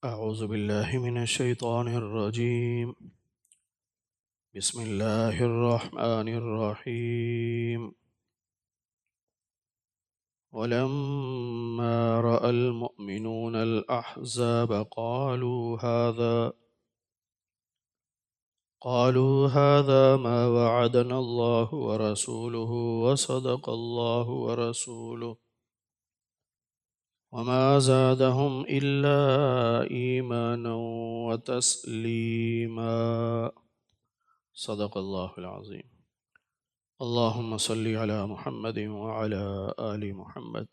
أعوذ بالله من الشيطان الرجيم. بسم الله الرحمن الرحيم. ولما رأى المؤمنون الأحزاب قالوا هذا ما وعدنا الله ورسوله وصدق الله ورسوله وما زادهم إلا إيمانا وتسليما. صدق الله العظيم. اللهم صل على محمد وعلى آل محمد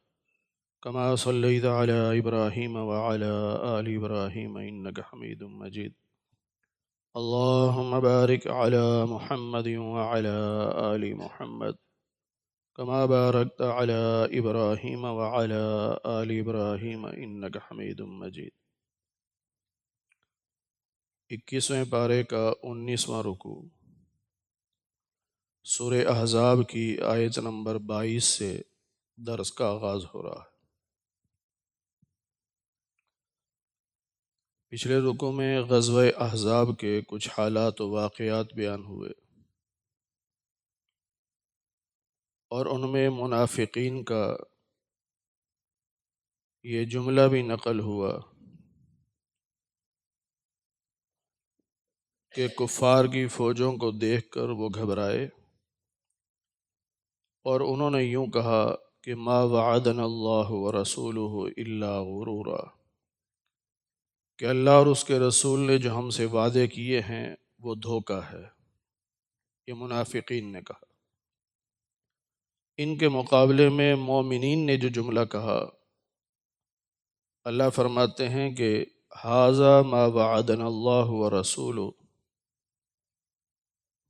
كما صليت على إبراهيم وعلى آل إبراهيم إنك حميد مجيد. اللهم بارك على محمد وعلى آل محمد كما باركت على إبراهيم وعلى آل إبراهيم إنك حميد مجيد. 21ویں پارے کا 19واں رکوع سورہ احزاب کی آیت نمبر 22 سے درس کا آغاز ہو رہا ہے۔ پچھلے رکوع میں غزوہ احزاب کے کچھ حالات و واقعات بیان ہوئے اور ان میں منافقین کا یہ جملہ بھی نقل ہوا کہ کفار کی فوجوں کو دیکھ کر وہ گھبرائے اور انہوں نے یوں کہا کہ ما وعدنا اللہ ورسولہ الا غرورا، کہ اللہ اور اس کے رسول نے جو ہم سے وعدے کیے ہیں وہ دھوکہ ہے۔ یہ منافقین نے کہا۔ ان کے مقابلے میں مومنین نے جو جملہ کہا، اللہ فرماتے ہیں کہ ھذا ما وعدنا اللہ ورسولہ،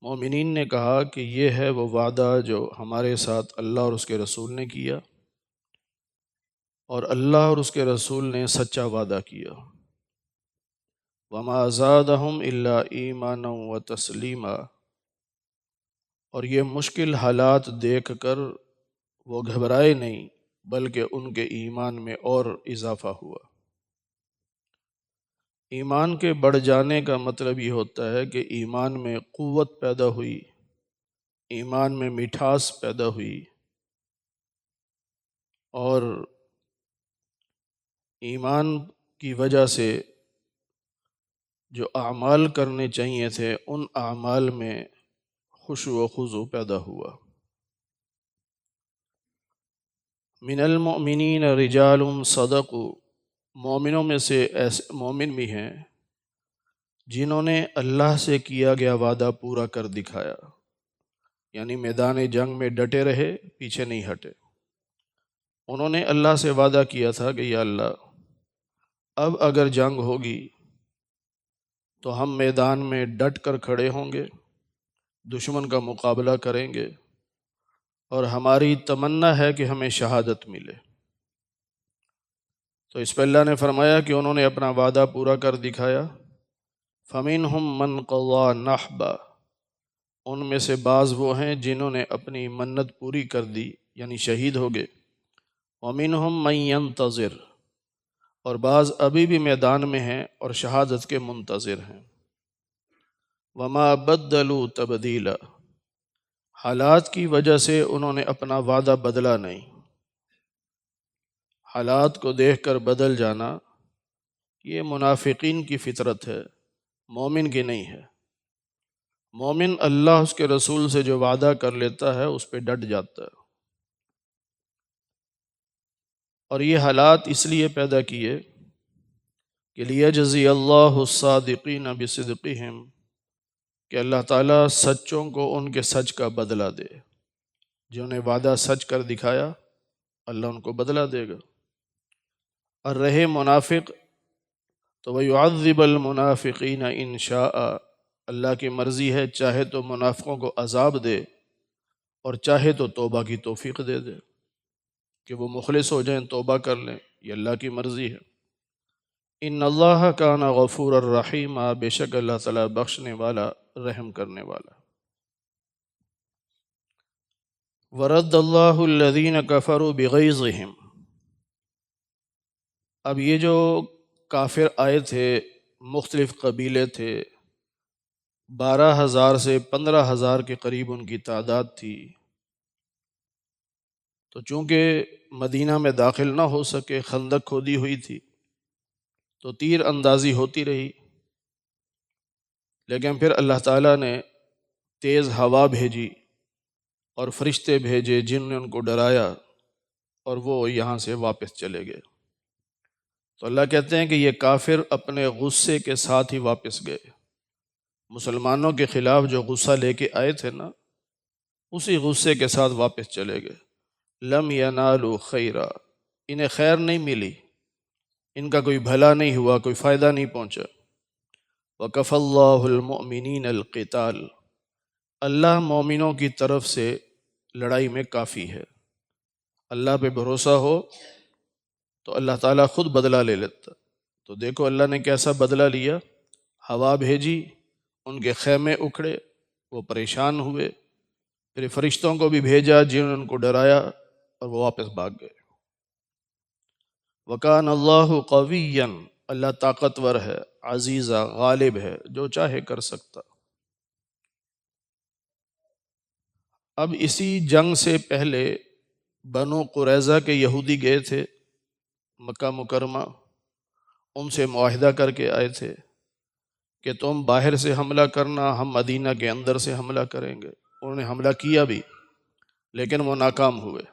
مومنین نے کہا کہ یہ ہے وہ وعدہ جو ہمارے ساتھ اللہ اور اس کے رسول نے کیا، اور اللہ اور اس کے رسول نے سچا وعدہ کیا۔ وما زادہم الا ایمانا وتسلیما، اور یہ مشکل حالات دیکھ کر وہ گھبرائے نہیں بلکہ ان کے ایمان میں اور اضافہ ہوا۔ ایمان کے بڑھ جانے کا مطلب یہ ہوتا ہے کہ ایمان میں قوت پیدا ہوئی، ایمان میں مٹھاس پیدا ہوئی، اور ایمان کی وجہ سے جو اعمال کرنے چاہیے تھے ان اعمال میں خشوع و خضوع پیدا ہوا۔ من المؤمنین رجال صدقوا، مومنوں میں سے ایسے مومن بھی ہیں جنہوں نے اللہ سے کیا گیا وعدہ پورا کر دکھایا، یعنی میدان جنگ میں ڈٹے رہے، پیچھے نہیں ہٹے۔ انہوں نے اللہ سے وعدہ کیا تھا کہ یا اللہ اب اگر جنگ ہوگی تو ہم میدان میں ڈٹ کر کھڑے ہوں گے، دشمن کا مقابلہ کریں گے، اور ہماری تمنا ہے کہ ہمیں شہادت ملے۔ تو اس پہ اللہ نے فرمایا کہ انہوں نے اپنا وعدہ پورا کر دکھایا۔ فَمِنْهُمْ مَنْ قَضَى نَحْبًا، ان میں سے بعض وہ ہیں جنہوں نے اپنی منت پوری کر دی، یعنی شہید ہو گئے۔ وَمِنْهُمْ مَنْ يَنْتَظِرُ، اور بعض ابھی بھی میدان میں ہیں اور شہادت کے منتظر ہیں۔ وَمَا بَدَّلُوا تَبْدِيلًا، حالات کی وجہ سے انہوں نے اپنا وعدہ بدلا نہیں۔ حالات کو دیکھ کر بدل جانا یہ منافقین کی فطرت ہے، مومن کی نہیں ہے۔ مومن اللہ اس کے رسول سے جو وعدہ کر لیتا ہے اس پہ ڈٹ جاتا ہے۔ اور یہ حالات اس لیے پیدا کیے کہ لیجزی اللہ الصادقین بصدقہم، کہ اللہ تعالیٰ سچوں کو ان کے سچ کا بدلہ دے۔ جنہوں نے وعدہ سچ کر دکھایا اللہ ان کو بدلہ دے گا۔ اور رہے منافق تو وَيُعَذِّبَ الْمُنَافِقِينَ إِن شَاءَ، اللہ کی مرضی ہے چاہے تو منافقوں کو عذاب دے اور چاہے تو توبہ کی توفیق دے دے کہ وہ مخلص ہو جائیں، توبہ کر لیں، یہ اللہ کی مرضی ہے۔ ان اللہ کان غفور الرحیم، بے شک اللہ تعالیٰ بخشنے والا رحم کرنے والا۔ ورد اللہ الذین کفروا بغیظہم، اب یہ جو کافر آئے تھے، مختلف قبیلے تھے، 12,000 سے 15,000 کے قریب ان کی تعداد تھی۔ تو چونکہ مدینہ میں داخل نہ ہو سکے، خندق کھودی ہوئی تھی، تو تیر اندازی ہوتی رہی، لیکن پھر اللہ تعالیٰ نے تیز ہوا بھیجی اور فرشتے بھیجے جن نے ان کو ڈرایا، اور وہ یہاں سے واپس چلے گئے۔ تو اللہ کہتے ہیں کہ یہ کافر اپنے غصے کے ساتھ ہی واپس گئے۔ مسلمانوں کے خلاف جو غصہ لے کے آئے تھے نا، اسی غصے کے ساتھ واپس چلے گئے۔ لم ینالوا خیرا، انہیں خیر نہیں ملی، ان کا کوئی بھلا نہیں ہوا، کوئی فائدہ نہیں پہنچا۔ وَكَفَى اللَّهُ الْمُؤْمِنِينَ الْقِتَالَ، اللہ مومنوں کی طرف سے لڑائی میں کافی ہے۔ اللہ پہ بھروسہ ہو تو اللہ تعالیٰ خود بدلہ لے لیتا۔ تو دیکھو اللہ نے کیسا بدلہ لیا، ہوا بھیجی، ان کے خیمے اکھڑے، وہ پریشان ہوئے، پھر فرشتوں کو بھی بھیجا جنہوں نے ان کو ڈرایا، اور وہ واپس بھاگ گئے۔ وَكَانَ اللَّهُ قَوِيًّا، اللہ طاقتور ہے، عزیزہ، غالب ہے، جو چاہے کر سکتا۔ اب اسی جنگ سے پہلے بنو قریظہ کے یہودی گئے تھے مکہ مکرمہ، ان سے معاہدہ کر کے آئے تھے کہ تم باہر سے حملہ کرنا، ہم مدینہ کے اندر سے حملہ کریں گے۔ انہوں نے حملہ کیا بھی، لیکن وہ ناکام ہوئے۔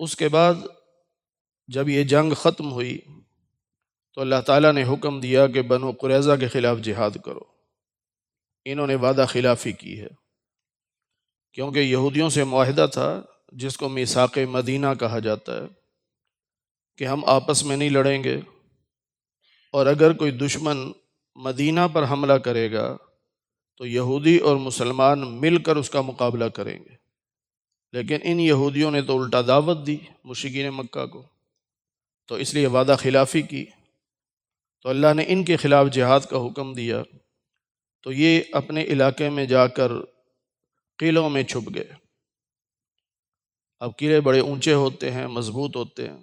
اس کے بعد جب یہ جنگ ختم ہوئی تو اللہ تعالیٰ نے حکم دیا کہ بنو قریظہ کے خلاف جہاد کرو۔ انہوں نے وعدہ خلافی کی ہے، کیونکہ یہودیوں سے معاہدہ تھا جس کو میثاق مدینہ کہا جاتا ہے کہ ہم آپس میں نہیں لڑیں گے، اور اگر کوئی دشمن مدینہ پر حملہ کرے گا تو یہودی اور مسلمان مل کر اس کا مقابلہ کریں گے۔ لیکن ان یہودیوں نے تو الٹا دعوت دی مشرکین مکہ کو، تو اس لیے وعدہ خلافی کی، تو اللہ نے ان کے خلاف جہاد کا حکم دیا۔ تو یہ اپنے علاقے میں جا کر قلعوں میں چھپ گئے۔ اب قلعے بڑے اونچے ہوتے ہیں، مضبوط ہوتے ہیں،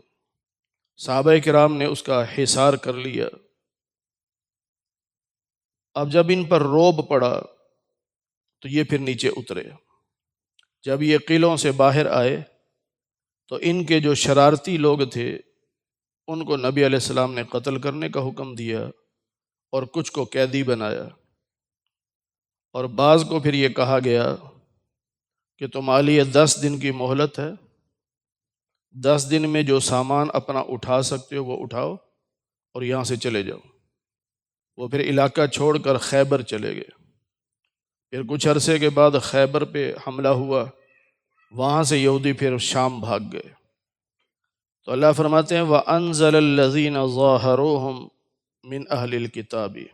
صحابہ کرام نے اس کا حصار کر لیا۔ اب جب ان پر رعب پڑا تو یہ پھر نیچے اترے۔ جب یہ قلعوں سے باہر آئے تو ان کے جو شرارتی لوگ تھے ان کو نبی علیہ السلام نے قتل کرنے کا حکم دیا، اور کچھ کو قیدی بنایا، اور بعض کو پھر یہ کہا گیا کہ تمہارے لیے 10 دن کی مہلت ہے، 10 دن میں جو سامان اپنا اٹھا سکتے ہو وہ اٹھاؤ اور یہاں سے چلے جاؤ۔ وہ پھر علاقہ چھوڑ کر خیبر چلے گئے۔ پھر کچھ عرصے کے بعد خیبر پہ حملہ ہوا، وہاں سے یہودی پھر شام بھاگ گئے۔ تو اللہ فرماتے ہیں وَأَنزَلَ الَّذِينَ ظَاهَرُوهُمْ مِنْ أَهْلِ الْكِتَابِ،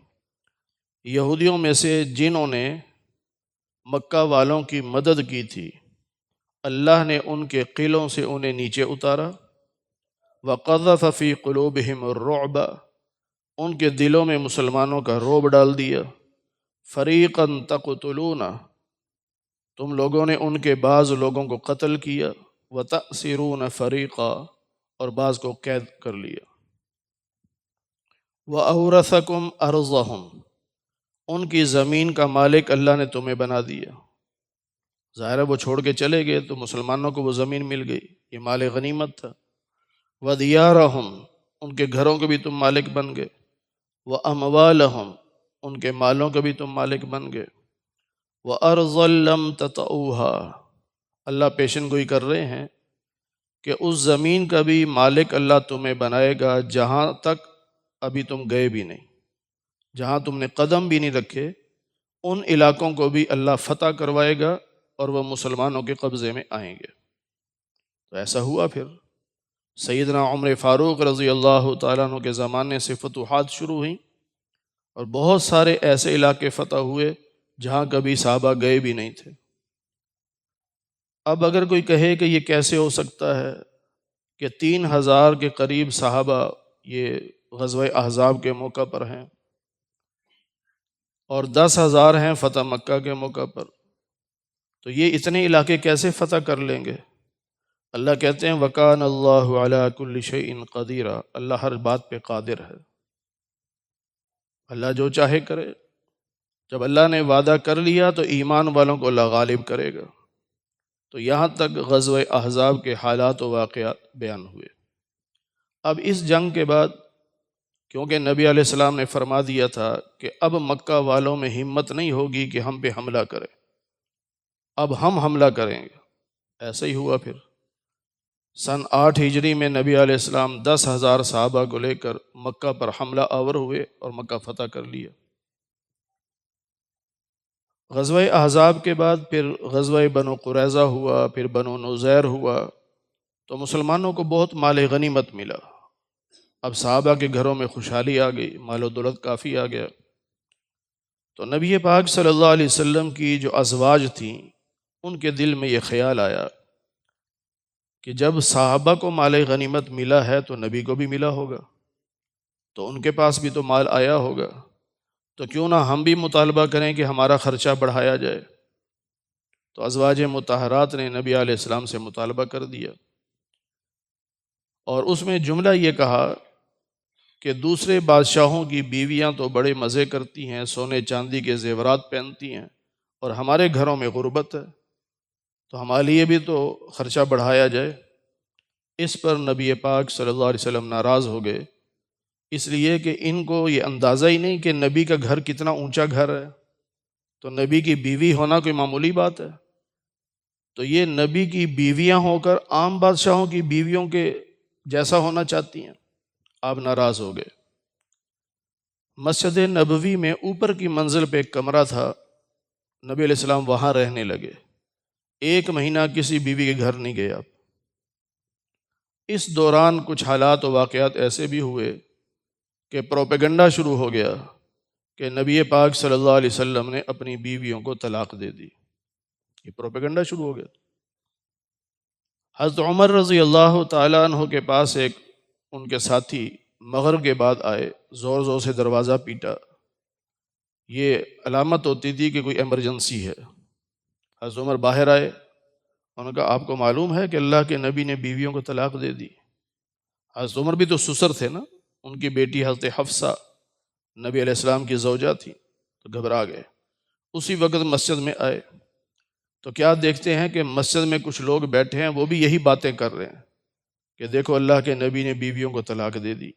یہودیوں میں سے جنہوں نے مکہ والوں کی مدد کی تھی، اللہ نے ان کے قلعوں سے انہیں نیچے اتارا۔ وَقَذَفَ فِي قُلُوبِهِمُ الرُّعْبَ، ان کے دلوں میں مسلمانوں کا رعب ڈال دیا۔ فَرِيقًا تَقْتُلُونَ، تم لوگوں نے ان کے بعض لوگوں کو قتل کیا۔ وَتَأْسِرُونَ فَرِيقًا، اور بعض کو قید کر لیا۔ وَأَوْرَثَكُمْ أَرْضَهُمْ، ان کی زمین کا مالک اللہ نے تمہیں بنا دیا۔ ظاہر ہے وہ چھوڑ کے چلے گئے تو مسلمانوں کو وہ زمین مل گئی، یہ مال غنیمت تھا۔ وَدِيَارَهُمْ، ان کے گھروں کے بھی تم مالک بن گئے۔ وَأَمْوَالَهُمْ، ان کے مالوں کے بھی تم مالک بن گئے۔ وَأَرْضًا لَّمْ تَطَئُوهَا، اللہ پیشن گوئی کر رہے ہیں کہ اس زمین کا بھی مالک اللہ تمہیں بنائے گا جہاں تک ابھی تم گئے بھی نہیں، جہاں تم نے قدم بھی نہیں رکھے، ان علاقوں کو بھی اللہ فتح کروائے گا اور وہ مسلمانوں کے قبضے میں آئیں گے۔ تو ایسا ہوا۔ پھر سیدنا عمر فاروق رضی اللہ تعالیٰ عنہ کے زمانے سے فتوحات شروع ہوئیں، اور بہت سارے ایسے علاقے فتح ہوئے جہاں کبھی صحابہ گئے بھی نہیں تھے۔ اب اگر کوئی کہے کہ یہ کیسے ہو سکتا ہے کہ 3,000 کے قریب صحابہ یہ غزوہ احزاب کے موقع پر ہیں، اور 10,000 ہیں فتح مکہ کے موقع پر، تو یہ اتنے علاقے کیسے فتح کر لیں گے؟ اللہ کہتے ہیں وَكَانَ اللَّهُ عَلَى كُلِّ شَيْءٍ قَدِيرًا، اللہ ہر بات پہ قادر ہے، اللہ جو چاہے کرے۔ جب اللہ نے وعدہ کر لیا تو ایمان والوں کو اللہ غالب کرے گا۔ تو یہاں تک غزوہ احزاب کے حالات و واقعات بیان ہوئے۔ اب اس جنگ کے بعد کیونکہ نبی علیہ السلام نے فرما دیا تھا کہ اب مکہ والوں میں ہمت نہیں ہوگی کہ ہم پہ حملہ کریں، اب ہم حملہ کریں گے۔ ایسا ہی ہوا پھر سن 8 ہجری میں نبی علیہ السلام 10,000 صحابہ کو لے کر مکہ پر حملہ آور ہوئے اور مکہ فتح کر لیا۔ غزوہ احزاب کے بعد پھر غزوہ بنو قریظہ ہوا، پھر بنو نذیر ہوا، تو مسلمانوں کو بہت مال غنیمت ملا۔ اب صحابہ کے گھروں میں خوشحالی آ گئی، مال و دولت کافی آ گیا۔ تو نبی پاک صلی اللہ علیہ وسلم کی جو ازواج تھیں ان کے دل میں یہ خیال آیا کہ جب صحابہ کو مال غنیمت ملا ہے تو نبی کو بھی ملا ہوگا، تو ان کے پاس بھی تو مال آیا ہوگا، تو کیوں نہ ہم بھی مطالبہ کریں کہ ہمارا خرچہ بڑھایا جائے۔ تو ازواج مطہرات نے نبی علیہ السلام سے مطالبہ کر دیا، اور اس میں جملہ یہ کہا کہ دوسرے بادشاہوں کی بیویاں تو بڑے مزے کرتی ہیں، سونے چاندی کے زیورات پہنتی ہیں، اور ہمارے گھروں میں غربت ہے، تو ہمارے لیے بھی تو خرچہ بڑھایا جائے۔ اس پر نبی پاک صلی اللہ علیہ وسلم ناراض ہو گئے، اس لیے کہ ان کو یہ اندازہ ہی نہیں کہ نبی کا گھر کتنا اونچا گھر ہے، تو نبی کی بیوی ہونا کوئی معمولی بات ہے، تو یہ نبی کی بیویاں ہو کر عام بادشاہوں کی بیویوں کے جیسا ہونا چاہتی ہیں۔ آپ ناراض ہو گئے۔ مسجد نبوی میں اوپر کی منزل پہ ایک کمرہ تھا، نبی علیہ السلام وہاں رہنے لگے۔ 1 مہینہ کسی بیوی کے گھر نہیں گئے آپ۔ اس دوران کچھ حالات و واقعات ایسے بھی ہوئے کہ پروپیگنڈا شروع ہو گیا کہ نبی پاک صلی اللہ علیہ وسلم نے اپنی بیویوں کو طلاق دے دی۔ یہ پروپیگنڈا شروع ہو گیا۔ حضرت عمر رضی اللہ تعالیٰ عنہ کے پاس ایک ان کے ساتھی مغرب کے بعد آئے، زور زور سے دروازہ پیٹا، یہ علامت ہوتی تھی کہ کوئی ایمرجنسی ہے۔ حضرت عمر باہر آئے، انہوں نے کہا آپ کو معلوم ہے کہ اللہ کے نبی نے بیویوں کو طلاق دے دی؟ حضرت عمر بھی تو سسر تھے نا، ان کی بیٹی حضرت حفصہ نبی علیہ السلام کی زوجہ تھی، تو گھبرا گئے۔ اسی وقت مسجد میں آئے تو کیا دیکھتے ہیں کہ مسجد میں کچھ لوگ بیٹھے ہیں، وہ بھی یہی باتیں کر رہے ہیں کہ دیکھو اللہ کے نبی نے بیویوں کو طلاق دے دی۔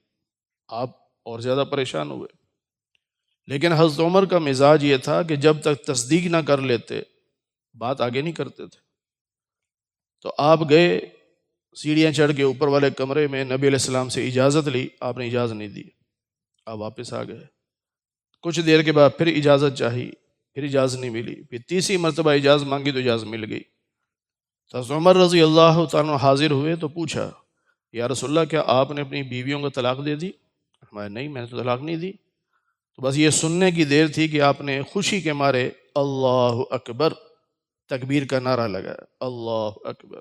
آپ اور زیادہ پریشان ہوئے، لیکن حضرت عمر کا مزاج یہ تھا کہ جب تک تصدیق نہ کر لیتے بات آگے نہیں کرتے تھے۔ تو آپ گئے، سیڑھیاں چڑھ کے اوپر والے کمرے میں نبی علیہ السلام سے اجازت لی، آپ نے اجازت نہیں دی، آپ واپس آ گئے۔ کچھ دیر کے بعد پھر اجازت چاہی، پھر اجازت نہیں ملی، پھر تیسری مرتبہ اجازت مانگی تو اجازت مل گئی۔ تو حضرت عمر رضی اللہ تعالیٰ عنہ حاضر ہوئے تو پوچھا یا رسول اللہ کیا آپ نے اپنی بیویوں کو طلاق دے دی؟ فرمایا نہیں، میں نے تو طلاق نہیں دی۔ تو بس یہ سننے کی دیر تھی کہ آپ نے خوشی کے مارے اللہ اکبر تکبیر کا نعرہ لگایا، اللہ اکبر۔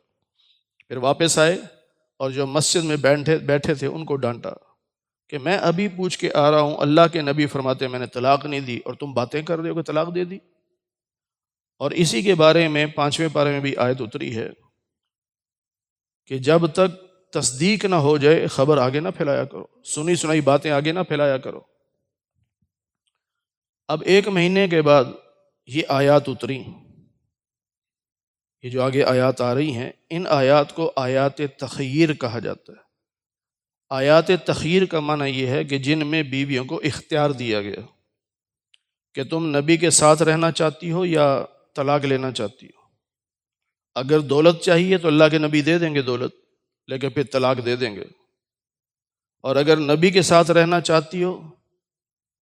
پھر واپس آئے اور جو مسجد میں بیٹھے تھے ان کو ڈانٹا کہ میں ابھی پوچھ کے آ رہا ہوں، اللہ کے نبی فرماتے ہیں میں نے طلاق نہیں دی اور تم باتیں کر رہے ہو کہ طلاق دے دی۔ اور اسی کے بارے میں 5ویں پارے میں بھی آیت اتری ہے کہ جب تک تصدیق نہ ہو جائے خبر آگے نہ پھیلایا کرو، سنی سنائی باتیں آگے نہ پھیلایا کرو۔ اب 1 مہینے کے بعد یہ آیات اتری، یہ جو آگے آیات آ رہی ہیں، ان آیات کو آیات تخیر کہا جاتا ہے۔ آیات تخیر کا معنی یہ ہے کہ جن میں بیویوں کو اختیار دیا گیا کہ تم نبی کے ساتھ رہنا چاہتی ہو یا طلاق لینا چاہتی ہو۔ اگر دولت چاہیے تو اللہ کے نبی دے دیں گے دولت، لیکن پھر طلاق دے دیں گے، اور اگر نبی کے ساتھ رہنا چاہتی ہو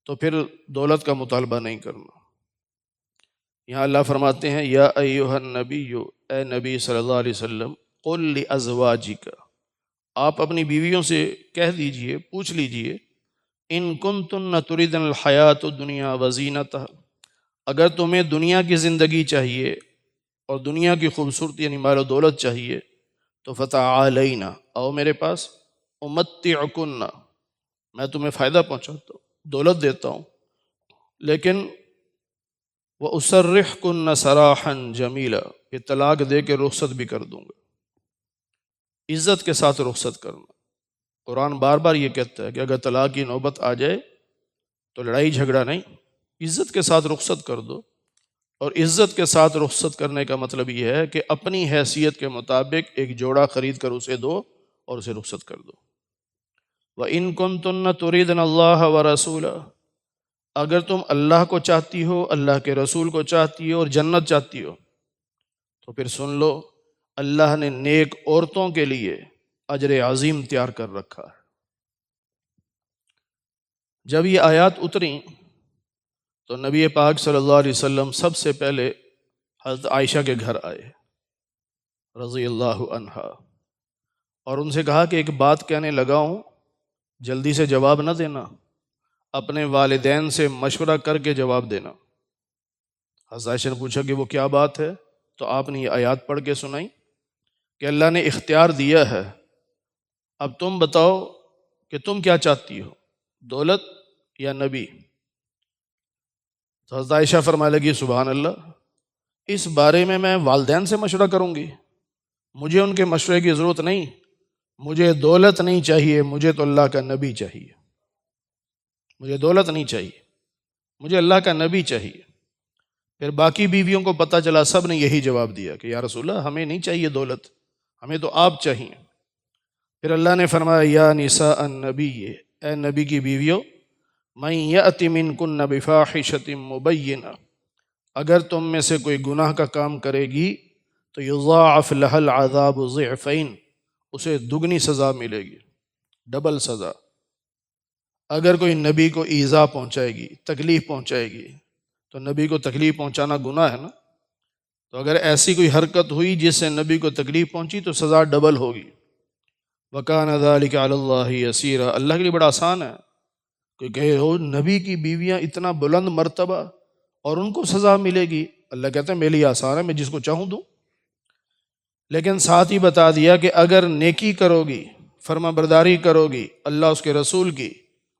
تو پھر دولت کا مطالبہ نہیں کرنا۔ یہاں اللہ فرماتے ہیں یا ایھا النبی، اے نبی صلی اللہ علیہ وسلم، قل لازواجک، آپ اپنی بیویوں سے کہہ دیجئے، پوچھ لیجئے، ان کنتن تردن الحیات الدنیا وزینتہا، اگر تمہیں دنیا کی زندگی چاہیے اور دنیا کی خوبصورتی یعنی مال و دولت چاہیے تو فتعالینا، آؤ میرے پاس، امتعکن، میں تمہیں فائدہ پہنچاتا ہوں، دولت دیتا ہوں، لیکن وَأُسَرِّحْكُنَّ سَرَاحًا جَمِيلًا، یہ طلاق دے کے رخصت بھی کر دوں گا۔ عزت کے ساتھ رخصت کرنا۔ قرآن بار بار یہ کہتا ہے کہ اگر طلاق کی نوبت آ جائے تو لڑائی جھگڑا نہیں، عزت کے ساتھ رخصت کر دو۔ اور عزت کے ساتھ رخصت کرنے کا مطلب یہ ہے کہ اپنی حیثیت کے مطابق ایک جوڑا خرید کر اسے دو اور اسے رخصت کر دو۔ وَإِن كُنتُنَّ تُرِيدْنَ اللَّهَ وَرَسُولَهُ، اگر تم اللہ کو چاہتی ہو، اللہ کے رسول کو چاہتی ہو اور جنت چاہتی ہو، تو پھر سن لو، اللہ نے نیک عورتوں کے لیے اجر عظیم تیار کر رکھا ہے۔ جب یہ آیات اتریں تو نبی پاک صلی اللہ علیہ وسلم سب سے پہلے حضرت عائشہ کے گھر آئے رضی اللہ عنہا، اور ان سے کہا کہ ایک بات کہنے لگا ہوں، جلدی سے جواب نہ دینا، اپنے والدین سے مشورہ کر کے جواب دینا۔ حضرت عائشہ نے پوچھا کہ وہ کیا بات ہے؟ تو آپ نے یہ آیات پڑھ کے سنائی کہ اللہ نے اختیار دیا ہے، اب تم بتاؤ کہ تم کیا چاہتی ہو، دولت یا نبی؟ تو حضرت عائشہ فرمانے لگی سبحان اللہ، اس بارے میں والدین سے مشورہ کروں گی؟ مجھے ان کے مشورے کی ضرورت نہیں، مجھے دولت نہیں چاہیے، مجھے تو اللہ کا نبی چاہیے۔ مجھے دولت نہیں چاہیے، مجھے اللہ کا نبی چاہیے۔ پھر باقی بیویوں کو پتہ چلا، سب نے یہی جواب دیا کہ یا رسول اللہ ہمیں نہیں چاہیے دولت، ہمیں تو آپ چاہیے۔ پھر اللہ نے فرمایا یا نساء النبی، اے نبی کی بیویوں، من یأت منکن بفاحشۃ مبینہ، اگر تم میں سے کوئی گناہ کا کام کرے گی تو یضاعف لها العذاب ضعفین، اسے دگنی سزا ملے گی، ڈبل سزا۔ اگر کوئی نبی کو ایذا پہنچائے گی، تکلیف پہنچائے گی، تو نبی کو تکلیف پہنچانا گناہ ہے نا، تو اگر ایسی کوئی حرکت ہوئی جس سے نبی کو تکلیف پہنچی تو سزا ڈبل ہوگی۔ وَكَانَ ذَلِكَ عَلَى اللَّهِ يَسِيرًا، اللہ کے لیے بڑا آسان ہے۔ کوئی کہے ہو نبی کی بیویاں اتنا بلند مرتبہ اور ان کو سزا ملے گی، اللہ کہتا ہے میرے لیے آسان ہے، میں جس کو چاہوں دوں۔ لیکن ساتھ ہی بتا دیا کہ اگر نیکی کرو گی، فرما برداری کرو گی اللہ اس کے رسول کی،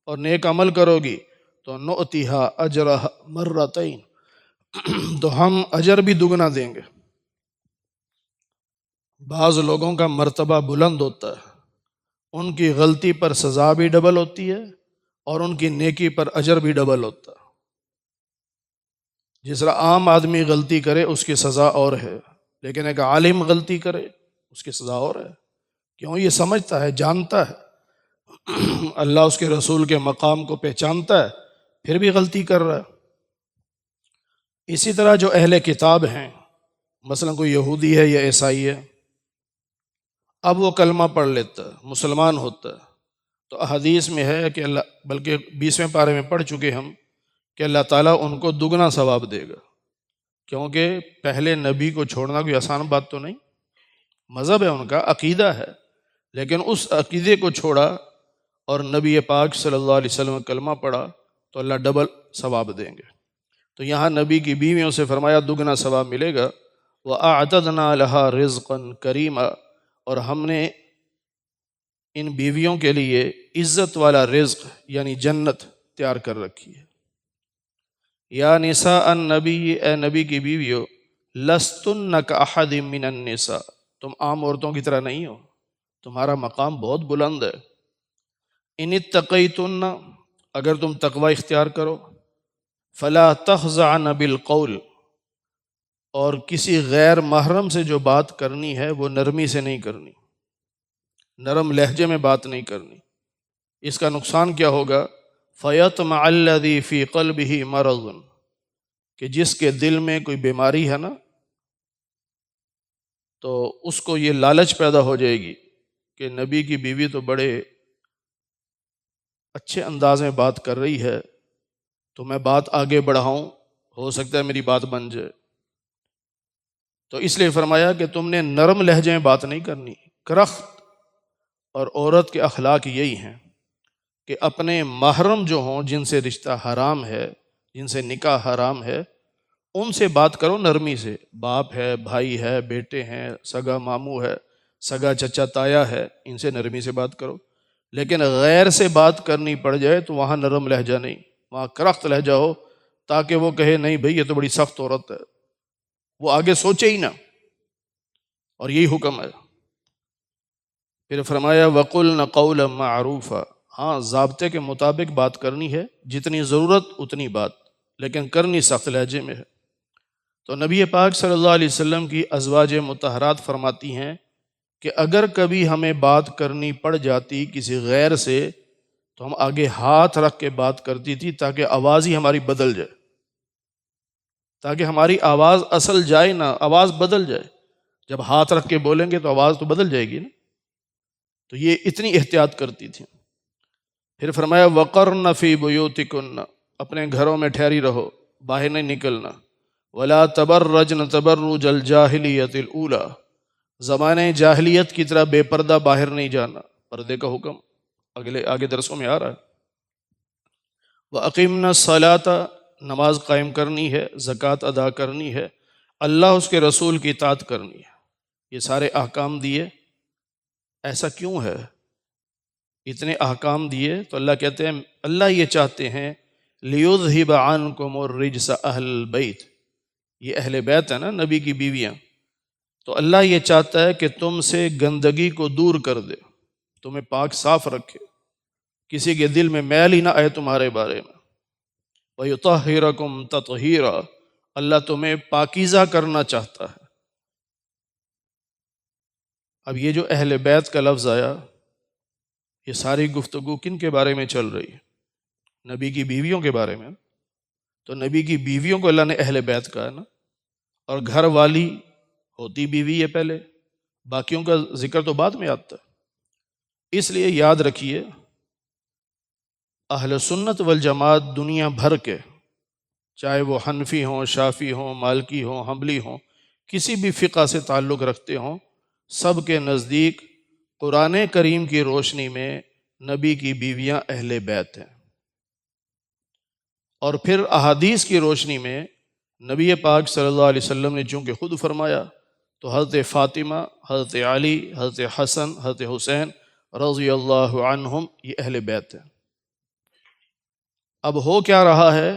اور نیک عمل کرو گی تو نؤتیہا اجرہا مرتین، تو ہم اجر بھی دگنا دیں گے۔ بعض لوگوں کا مرتبہ بلند ہوتا ہے، ان کی غلطی پر سزا بھی ڈبل ہوتی ہے اور ان کی نیکی پر اجر بھی ڈبل ہوتا ہے۔ جس طرح عام آدمی غلطی کرے اس کی سزا اور ہے، لیکن ایک عالم غلطی کرے اس کی سزا اور ہے۔ کیوں؟ یہ سمجھتا ہے، جانتا ہے، اللہ اس کے رسول کے مقام کو پہچانتا ہے، پھر بھی غلطی کر رہا ہے۔ اسی طرح جو اہل کتاب ہیں، مثلا کوئی یہودی ہے یا عیسائی ہے، اب وہ کلمہ پڑھ لیتا ہے، مسلمان ہوتا ہے، تو احادیث میں ہے کہ اللہ، بلکہ 20ویں پارے میں پڑھ چکے ہم، کہ اللہ تعالیٰ ان کو دگنا ثواب دے گا، کیونکہ پہلے نبی کو چھوڑنا کوئی آسان بات تو نہیں، مذہب ہے ان کا، عقیدہ ہے، لیکن اس عقیدے کو چھوڑا اور نبی پاک صلی اللہ علیہ وسلم کلمہ پڑھا تو اللہ ڈبل ثواب دیں گے۔ تو یہاں نبی کی بیویوں سے فرمایا دگنا ثواب ملے گا۔ وَأَعْتَدْنَا لَهَا رِزْقًا كَرِيمًا، اور ہم نے ان بیویوں کے لیے عزت والا رزق یعنی جنت تیار کر رکھی ہے۔ یا نساء النبی، اے نبی کی بیویوں، لستن کاحد من النساء، تم عام عورتوں کی طرح نہیں ہو، تمہارا مقام بہت بلند ہے۔ ان اتقیتن، اگر تم تقوی اختیار کرو، فلا تخضعن بالقول، اور کسی غیر محرم سے جو بات کرنی ہے وہ نرمی سے نہیں کرنی، نرم لہجے میں بات نہیں کرنی۔ اس کا نقصان کیا ہوگا؟ فَيَطْمَعَ الَّذِي فِي قَلْبِهِ مَرَضٌ، کہ جس کے دل میں کوئی بیماری ہے نا، تو اس کو یہ لالچ پیدا ہو جائے گی کہ نبی کی بیوی تو بڑے اچھے انداز میں بات کر رہی ہے، تو میں بات آگے بڑھاؤں، ہو سکتا ہے میری بات بن جائے۔ تو اس لیے فرمایا کہ تم نے نرم لہجے میں بات نہیں کرنی۔ کرخت اور عورت کے اخلاق یہی ہیں کہ اپنے محرم جو ہوں، جن سے رشتہ حرام ہے، جن سے نکاح حرام ہے، ان سے بات کرو نرمی سے، باپ ہے، بھائی ہے، بیٹے ہیں، سگا ماموں ہے، سگا چچا تایا ہے، ان سے نرمی سے بات کرو۔ لیکن غیر سے بات کرنی پڑ جائے تو وہاں نرم لہجہ نہیں، وہاں کرخت لہجہ ہو، تاکہ وہ کہے نہیں بھئی یہ تو بڑی سخت عورت ہے، وہ آگے سوچے ہی نہ، اور یہی حکم ہے۔ پھر فرمایا وَقُلْنَ قَوْلًا مَعْرُوفًا، ہاں ضابطے کے مطابق بات کرنی ہے، جتنی ضرورت اتنی بات، لیکن کرنی سخت لہجے میں ہے۔ تو نبی پاک صلی اللہ علیہ وسلم کی ازواج مطہرات فرماتی ہیں کہ اگر کبھی ہمیں بات کرنی پڑ جاتی کسی غیر سے تو ہم آگے ہاتھ رکھ کے بات کرتی تھی تاکہ آواز ہی ہماری بدل جائے، تاکہ ہماری آواز اصل جائے نہ، آواز بدل جائے۔ جب ہاتھ رکھ کے بولیں گے تو آواز تو بدل جائے گی نا، تو یہ اتنی احتیاط کرتی تھی۔ پھر فرمایا وَقَرْنَ فِي بُيُوتِكُنَّ، اپنے گھروں میں ٹھہری رہو، باہر نہیں نکلنا۔ وَلَا تَبَرَّجْنَ تَبَرُّجَ الْجَاهِلِيَّةِ الْأُولَى، زمانے جاہلیت کی طرح بے پردہ باہر نہیں جانا، پردے کا حکم آگے درسوں میں آ رہا ہے۔ وَأَقِمْنَا الصَّلَاةَ، نماز قائم کرنی ہے، زکوٰۃ ادا کرنی ہے، اللہ اس کے رسول کی اطاعت کرنی ہے۔ یہ سارے احکام دیے، ایسا کیوں ہے؟ اتنے احکام دیے تو اللہ کہتے ہیں، اللہ یہ چاہتے ہیں لِيُذْهِبَ عَنْكُمُ الرِّجْسَ أَهْلَ الْبَيْتِ، یہ اہل بیت ہے نا، نبی کی بیویاں، تو اللہ یہ چاہتا ہے کہ تم سے گندگی کو دور کر دے، تمہیں پاک صاف رکھے، کسی کے دل میں میل ہی نہ آئے تمہارے بارے میں۔ وَيُطَهِّرَكُمْ تَطْهِيرًا، اللہ تمہیں پاکیزہ کرنا چاہتا ہے۔ اب یہ جو اہل بیت کا لفظ آیا، یہ ساری گفتگو کن کے بارے میں چل رہی ہے؟ نبی کی بیویوں کے بارے میں۔ تو نبی کی بیویوں کو اللہ نے اہل بیت کہا ہے نا، اور گھر والی ہوتی بیوی ہے پہلے، باقیوں کا ذکر تو بعد میں آتا ہے۔ اس لیے یاد رکھیے، اہل سنت والجماعت دنیا بھر کے، چاہے وہ حنفی ہوں، شافی ہوں، مالکی ہوں، حنبلی ہوں، کسی بھی فقہ سے تعلق رکھتے ہوں، سب کے نزدیک قرآن کریم کی روشنی میں نبی کی بیویاں اہل بیت ہیں، اور پھر احادیث کی روشنی میں نبی پاک صلی اللہ علیہ وسلم نے چونکہ خود فرمایا، تو حضرت فاطمہ، حضرت علی، حضرت حسن، حضرت حسین رضی اللہ عنہم یہ اہل بیت ہیں۔ اب ہو کیا رہا ہے،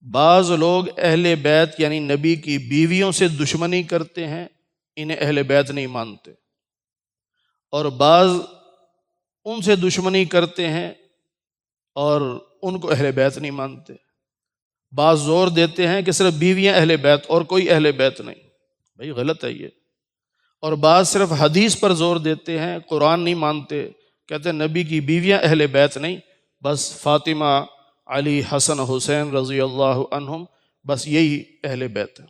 بعض لوگ اہل بیت یعنی نبی کی بیویوں سے دشمنی کرتے ہیں، انہیں اہل بیت نہیں مانتے، اور بعض ان سے دشمنی کرتے ہیں اور ان کو اہل بیت نہیں مانتے۔ بعض زور دیتے ہیں کہ صرف بیویاں اہل بیت اور کوئی اہل بیت نہیں، بھائی غلط ہے یہ۔ اور بعض صرف حدیث پر زور دیتے ہیں، قرآن نہیں مانتے، کہتے ہیں نبی کی بیویاں اہل بیت نہیں، بس فاطمہ، علی، حسن، حسین رضی اللہ عنہم، بس یہی اہل بیت ہے۔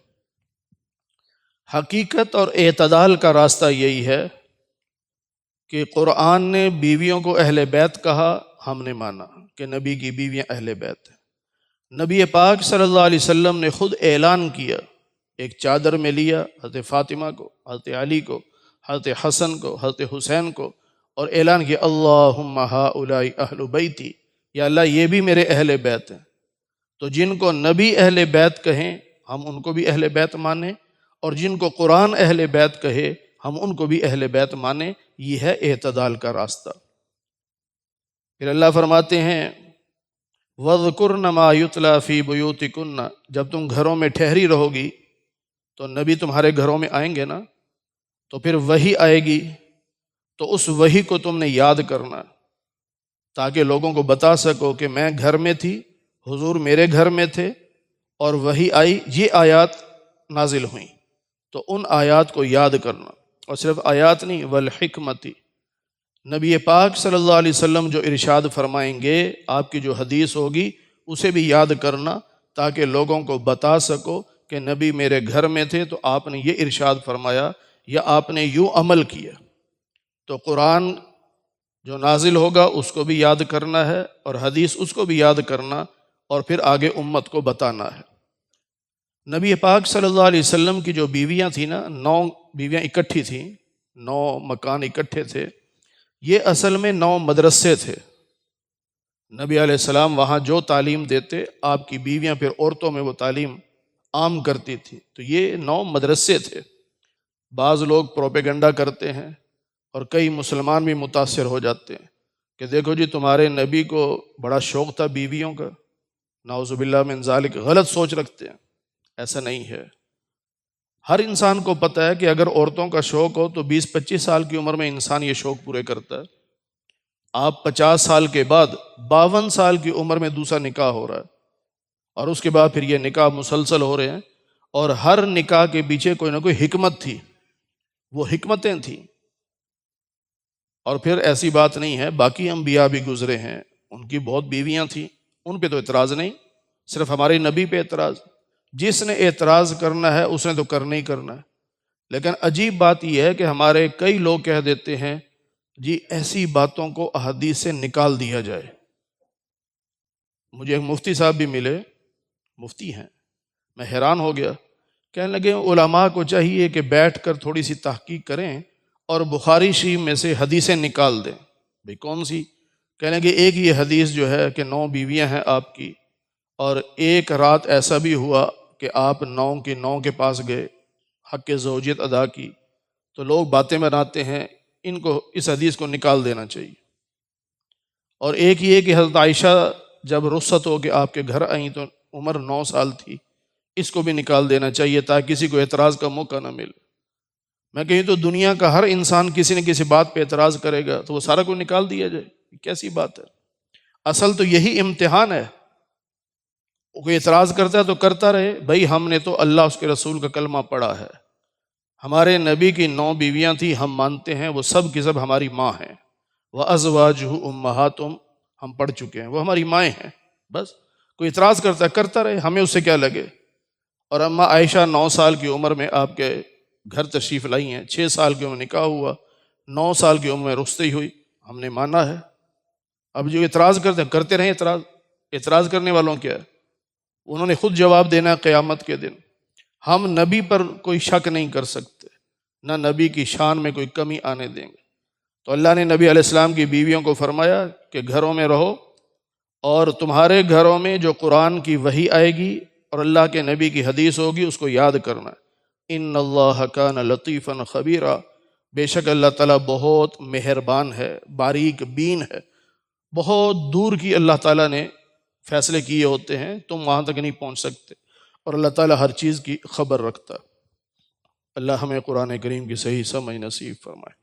حقیقت اور اعتدال کا راستہ یہی ہے کہ قرآن نے بیویوں کو اہل بیت کہا، ہم نے مانا کہ نبی کی بیویاں اہل بیت ہیں۔ نبی پاک صلی اللہ علیہ وسلم نے خود اعلان کیا، ایک چادر میں لیا حضرت فاطمہ کو، حضرت علی کو، حضرت حسن کو، حضرت حسین کو، اور اعلان کیا اللہم ہؤلاء اہل بیتی، یا اللہ یہ بھی میرے اہل بیت ہیں۔ تو جن کو نبی اہل بیت کہیں ہم ان کو بھی اہل بیت مانیں، اور جن کو قرآن اہل بیت کہے ہم ان کو بھی اہل بیت مانیں، یہ ہے اعتدال کا راستہ۔ پھر اللہ فرماتے ہیں وَاذْكُرْنَ مَا يُتْلَى فِي بُيُوتِكُنَّ، جب تم گھروں میں ٹھہری رہو گی تو نبی تمہارے گھروں میں آئیں گے نا، تو پھر وحی آئے گی، تو اس وحی کو تم نے یاد کرنا، تاکہ لوگوں کو بتا سکو کہ میں گھر میں تھی، حضور میرے گھر میں تھے، اور وحی آئی، یہ آیات نازل ہوئیں، تو ان آیات کو یاد کرنا۔ اور صرف آیات نہیں، والحکمت، نبی پاک صلی اللہ علیہ وسلم جو ارشاد فرمائیں گے، آپ کی جو حدیث ہوگی اسے بھی یاد کرنا، تاکہ لوگوں کو بتا سکو کہ نبی میرے گھر میں تھے تو آپ نے یہ ارشاد فرمایا یا آپ نے یوں عمل کیا۔ تو قرآن جو نازل ہوگا اس کو بھی یاد کرنا ہے، اور حدیث اس کو بھی یاد کرنا، اور پھر آگے امت کو بتانا ہے۔ نبی پاک صلی اللہ علیہ وسلم کی جو بیویاں تھیں نا، 9 بیویاں اکٹھی تھیں، 9 مکان اکٹھے تھے، یہ اصل میں 9 مدرسے تھے۔ نبی علیہ السلام وہاں جو تعلیم دیتے، آپ کی بیویاں پھر عورتوں میں وہ تعلیم عام کرتی تھی، تو یہ 9 مدرسے تھے۔ بعض لوگ پروپیگنڈا کرتے ہیں اور کئی مسلمان بھی متاثر ہو جاتے ہیں کہ دیکھو جی تمہارے نبی کو بڑا شوق تھا بیویوں کا، نعوذ باللہ من ذالک، غلط سوچ رکھتے ہیں، ایسا نہیں ہے۔ ہر انسان کو پتہ ہے کہ اگر عورتوں کا شوق ہو تو 20-25 سال کی عمر میں انسان یہ شوق پورے کرتا ہے. آپ 50 سال کے بعد 52 سال کی عمر میں دوسرا نکاح ہو رہا ہے، اور اس کے بعد پھر یہ نکاح مسلسل ہو رہے ہیں، اور ہر نکاح کے پیچھے کوئی نہ کوئی حکمت تھی، وہ حکمتیں تھیں. اور پھر ایسی بات نہیں ہے، باقی انبیاء بھی گزرے ہیں، ان کی بہت بیویاں تھیں، ان پہ تو اعتراض نہیں، صرف ہمارے نبی پہ اعتراض. جس نے اعتراض کرنا ہے اس نے تو کرنا ہی کرنا ہے. لیکن عجیب بات یہ ہے کہ ہمارے کئی لوگ کہہ دیتے ہیں جی ایسی باتوں کو احادیث سے نکال دیا جائے. مجھے ایک مفتی صاحب بھی ملے، مفتی ہیں، میں حیران ہو گیا. کہنے لگے علماء کو چاہیے کہ بیٹھ کر تھوڑی سی تحقیق کریں اور بخاری شریف میں سے حدیثیں نکال دیں. بھئی کون سی؟ کہنے لگے ایک یہ حدیث جو ہے کہ 9 بیویاں ہیں آپ کی، اور ایک رات ایسا بھی ہوا کہ آپ 9 کے 9 کے پاس گئے، حق زوجیت ادا کی. تو لوگ باتیں بناتے ہیں، ان کو اس حدیث کو نکال دینا چاہیے. اور ایک یہ کہ حضرت عائشہ جب رخصت ہو کے آپ کے گھر آئیں تو عمر 9 سال تھی، اس کو بھی نکال دینا چاہیے تاکہ کسی کو اعتراض کا موقع نہ ملے. میں کہیں تو دنیا کا ہر انسان کسی نہ کسی بات پہ اعتراض کرے گا تو وہ سارا کو نکال دیا جائے، کیسی بات ہے؟ اصل تو یہی امتحان ہے. کوئی اعتراض کرتا ہے تو کرتا رہے. بھائی ہم نے تو اللہ اس کے رسول کا کلمہ پڑھا ہے، ہمارے نبی کی 9 بیویاں تھیں، ہم مانتے ہیں وہ سب کی سب ہماری ماں ہیں. وَأَزْوَاجُهُ أُمَّهَاتُهُمْ ہم پڑھ چکے ہیں، وہ ہماری مائیں ہیں. بس کوئی اعتراض کرتا ہے کرتا رہے، ہمیں اس سے کیا لگے. اور اما عائشہ 9 سال کی عمر میں آپ کے گھر تشریف لائی ہیں، 6 سال کی عمر میں نکاح ہوا، 9 سال کی عمر میں رخصتی ہوئی، ہم نے مانا ہے. اب جو اعتراض کرتے ہیں کرتے رہیں. اعتراض کرنے والوں کیا ہے؟ انہوں نے خود جواب دینا ہے قیامت کے دن. ہم نبی پر کوئی شک نہیں کر سکتے، نہ نبی کی شان میں کوئی کمی آنے دیں گے. تو اللہ نے نبی علیہ السلام کی بیویوں کو فرمایا کہ گھروں میں رہو، اور تمہارے گھروں میں جو قرآن کی وحی آئے گی اور اللہ کے نبی کی حدیث ہوگی اس کو یاد کرنا. ان اللہ کان لطیفا خبیرا، بے شک اللہ تعالیٰ بہت مہربان ہے، باریک بین ہے. بہت دور کی اللہ تعالیٰ نے فیصلے کیے ہوتے ہیں، تم وہاں تک نہیں پہنچ سکتے، اور اللہ تعالیٰ ہر چیز کی خبر رکھتا. اللہ ہمیں قرآن کریم کی صحیح سمجھ نصیب فرمائے.